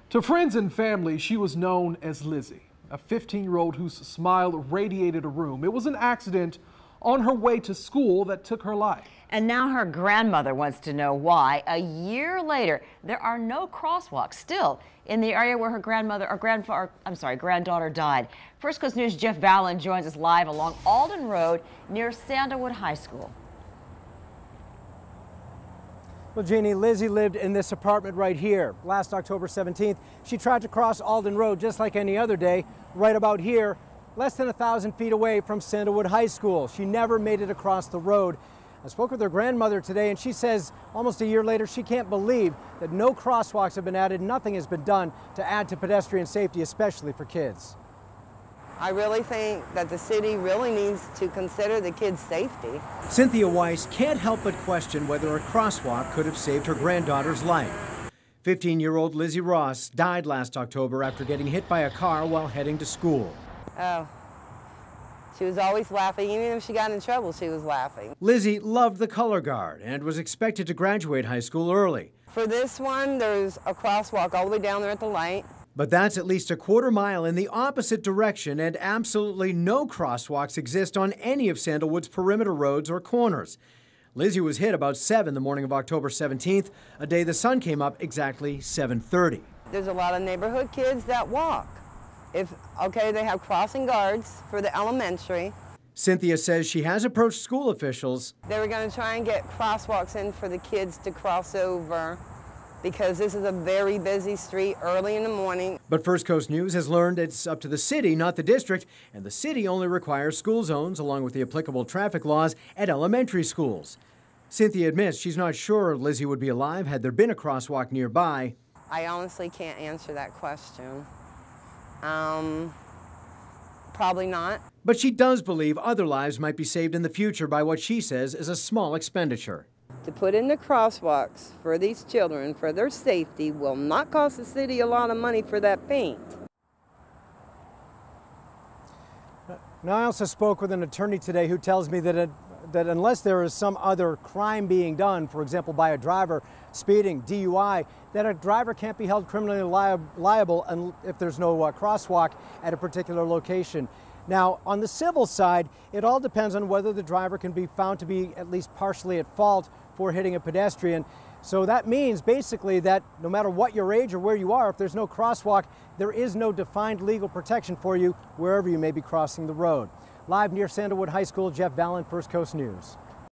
To friends and family, she was known as Lizzy, a 15-year-old whose smile radiated a room. It was an accident on her way to school that took her life. And now her grandmother wants to know why, a year later, there are no crosswalks still in the area where her granddaughter died. First Coast News' Jeff Vallon joins us live along Alden Road near Sandalwood High School. Well, Jeannie, Lizzy lived in this apartment right here. Last October 17th, she tried to cross Alden Road just like any other day, right about here, less than 1,000 feet away from Sandalwood High School. She never made it across the road. I spoke with her grandmother today, and she says almost a year later she can't believe that no crosswalks have been added, nothing has been done to add to pedestrian safety, especially for kids. I really think that the city really needs to consider the kids' safety. Cynthia Weiss can't help but question whether a crosswalk could have saved her granddaughter's life. 15-year-old Lizzy Ross died last October after getting hit by a car while heading to school. Oh, she was always laughing. Even if she got in trouble, she was laughing. Lizzy loved the color guard and was expected to graduate high school early. For this one, there's a crosswalk all the way down there at the light. But that's at least a quarter mile in the opposite direction, and absolutely no crosswalks exist on any of Sandalwood's perimeter roads or corners. Lizzy was hit about 7 the morning of October 17th, a day the sun came up exactly 7:30. There's a lot of neighborhood kids that walk. They have crossing guards for the elementary. Cynthia says she has approached school officials. They were going to try and get crosswalks in for the kids to cross over, because this is a very busy street early in the morning. But First Coast News has learned it's up to the city, not the district, and the city only requires school zones along with the applicable traffic laws at elementary schools. Cynthia admits she's not sure Lizzy would be alive had there been a crosswalk nearby. I honestly can't answer that question. Probably not. But she does believe other lives might be saved in the future by what she says is a small expenditure. To put in the crosswalks for these children, for their safety, will not cost the city a lot of money for that paint. Now, I also spoke with an attorney today who tells me that unless there is some other crime being done, for example, by a driver speeding, DUI, that a driver can't be held criminally liable if there's no crosswalk at a particular location. Now, on the civil side, it all depends on whether the driver can be found to be at least partially at fault for hitting a pedestrian. So that means basically that no matter what your age or where you are, if there's no crosswalk, there is no defined legal protection for you wherever you may be crossing the road. Live near Sandalwood High School, Jeff Vallon, First Coast News.